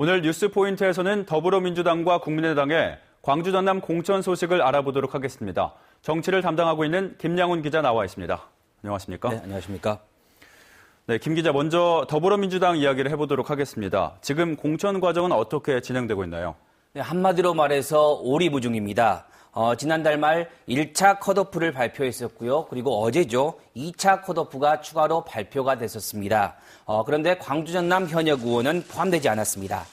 오늘 뉴스 포인트에서는 더불어민주당과 국민의당의 광주 전남 공천 소식을 알아보도록 하겠습니다. 정치를 담당하고 있는 김양훈 기자 나와 있습니다. 안녕하십니까? 네, 안녕하십니까? 네, 김 기자 먼저 더불어민주당 이야기를 해보도록 하겠습니다. 지금 공천 과정은 어떻게 진행되고 있나요? 네, 한마디로 말해서 오리무중입니다. 지난달 말 1차 컷오프를 발표했었고요. 그리고 어제죠. 2차 컷오프가 추가로 발표가 됐었습니다. 그런데 광주 전남 현역 의원은 포함되지 않았습니다.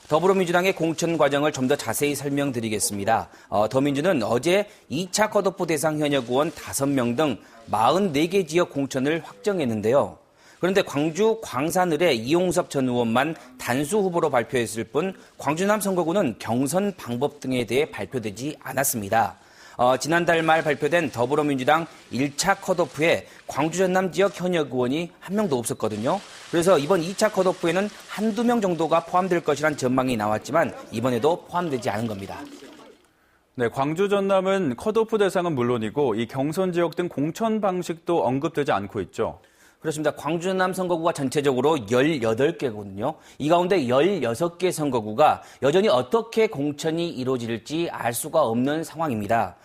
더불어민주당의 공천 과정을 좀 더 자세히 설명드리겠습니다. 더민주는 어제 2차 컷오프 대상 현역 의원 5명 등 44개 지역 공천을 확정했는데요. 그런데 광주 광산을의 이용섭 전 의원만 단수 후보로 발표했을 뿐 광주남 선거구는 경선 방법 등에 대해 발표되지 않았습니다. 지난달 말 발표된 더불어민주당 1차 컷오프에 광주 전남 지역 현역 의원이 한 명도 없었거든요. 그래서 이번 2차 컷오프에는 한두 명 정도가 포함될 것이란 전망이 나왔지만 이번에도 포함되지 않은 겁니다. 네, 광주 전남은 컷오프 대상은 물론이고 이 경선 지역 등 공천 방식도 언급되지 않고 있죠. 그렇습니다. 광주 전남 선거구가 전체적으로 18개거든요. 이 가운데 16개 선거구가 여전히 어떻게 공천이 이루어질지 알 수가 없는 상황입니다.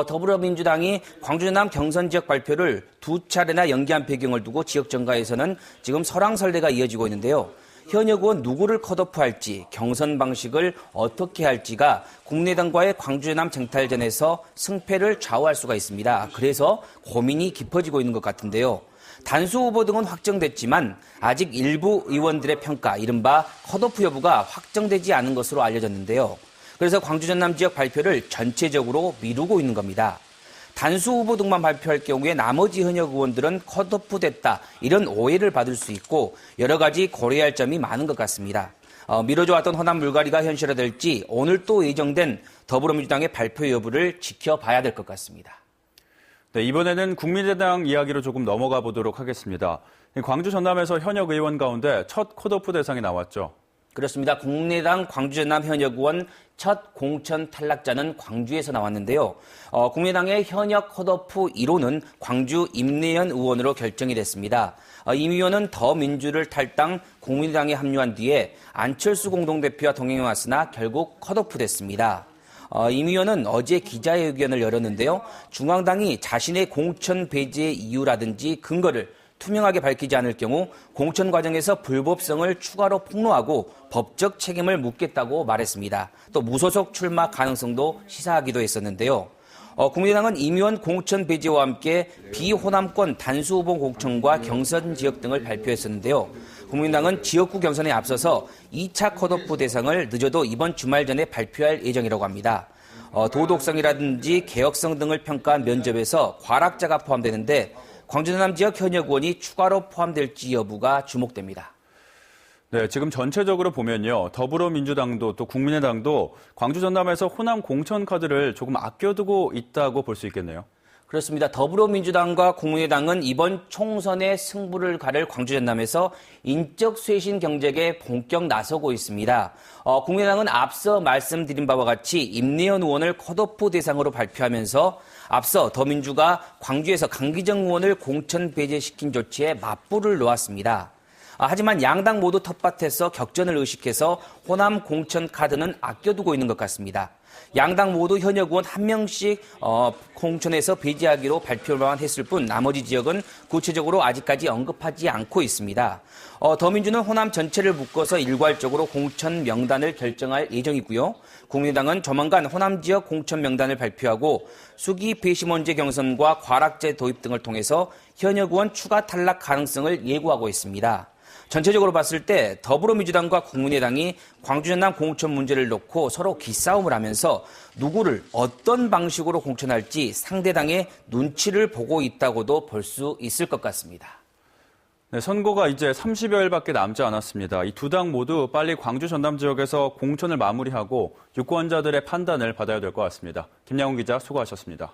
더불어민주당이 광주 전남 경선 지역 발표를 2차례나 연기한 배경을 두고 지역 정가에서는 지금 설왕설래가 이어지고 있는데요. 현역 의원 누구를 컷오프할지, 경선 방식을 어떻게 할지가 국민의당과의 광주 전남 쟁탈전에서 승패를 좌우할 수가 있습니다. 그래서 고민이 깊어지고 있는 것 같은데요. 단수 후보 등은 확정됐지만 아직 일부 의원들의 평가, 이른바 컷오프 여부가 확정되지 않은 것으로 알려졌는데요. 그래서 광주 전남 지역 발표를 전체적으로 미루고 있는 겁니다. 단수 후보 등만 발표할 경우에 나머지 현역 의원들은 컷오프 됐다, 이런 오해를 받을 수 있고 여러 가지 고려할 점이 많은 것 같습니다. 미뤄져 왔던 호남 물갈이가 현실화될지 오늘 또 예정된 더불어민주당의 발표 여부를 지켜봐야 될 것 같습니다. 네, 이번에는 국민의당 이야기로 조금 넘어가 보도록 하겠습니다. 광주 전남에서 현역 의원 가운데 첫 컷오프 대상이 나왔죠. 그렇습니다. 국민의당 광주 전남 현역 의원 첫 공천 탈락자는 광주에서 나왔는데요. 국민의당의 현역 컷오프 1호는 광주 임내연 의원으로 결정이 됐습니다. 임 의원은 더민주를 탈당 국민의당에 합류한 뒤에 안철수 공동대표와 동행해 왔으나 결국 컷오프 됐습니다. 임 의원은 어제 기자회견을 열었는데요. 중앙당이 자신의 공천 배제 이유라든지 근거를 투명하게 밝히지 않을 경우 공천 과정에서 불법성을 추가로 폭로하고 법적 책임을 묻겠다고 말했습니다. 또 무소속 출마 가능성도 시사하기도 했었는데요. 국민의당은 임 의원 공천 배제와 함께 비호남권 단수 후보 공천과 경선 지역 등을 발표했었는데요. 국민의당은 지역구 경선에 앞서서 2차 컷오프 대상을 늦어도 이번 주말 전에 발표할 예정이라고 합니다. 도덕성이라든지 개혁성 등을 평가한 면접에서 과락자가 포함되는데 광주 전남 지역 현역 의원이 추가로 포함될지 여부가 주목됩니다. 네, 지금 전체적으로 보면요. 더불어민주당도 또 국민의당도 광주 전남에서 호남 공천 카드를 조금 아껴두고 있다고 볼 수 있겠네요. 그렇습니다. 더불어민주당과 국민의당은 이번 총선의 승부를 가를 광주 전남에서 인적 쇄신 경쟁에 본격 나서고 있습니다. 국민의당은 앞서 말씀드린 바와 같이 임내연 의원을 컷오프 대상으로 발표하면서 앞서 더민주가 광주에서 강기정 의원을 공천 배제시킨 조치에 맞불을 놓았습니다. 하지만 양당 모두 텃밭에서 격전을 의식해서 호남 공천 카드는 아껴두고 있는 것 같습니다. 양당 모두 현역 의원 한 명씩 공천에서 배제하기로 발표만 했을 뿐 나머지 지역은 구체적으로 아직까지 언급하지 않고 있습니다. 더민주는 호남 전체를 묶어서 일괄적으로 공천 명단을 결정할 예정이고요. 국민의당은 조만간 호남 지역 공천 명단을 발표하고 수기 배심원제 경선과 과락제 도입 등을 통해서 현역 의원 추가 탈락 가능성을 예고하고 있습니다. 전체적으로 봤을 때 더불어민주당과 국민의당이 광주 전남 공천 문제를 놓고 서로 기싸움을 하면서 누구를 어떤 방식으로 공천할지 상대당의 눈치를 보고 있다고도 볼 수 있을 것 같습니다. 네, 선거가 이제 30여일밖에 남지 않았습니다. 이 두 당 모두 빨리 광주 전남 지역에서 공천을 마무리하고 유권자들의 판단을 받아야 될 것 같습니다. 김양훈 기자 수고하셨습니다.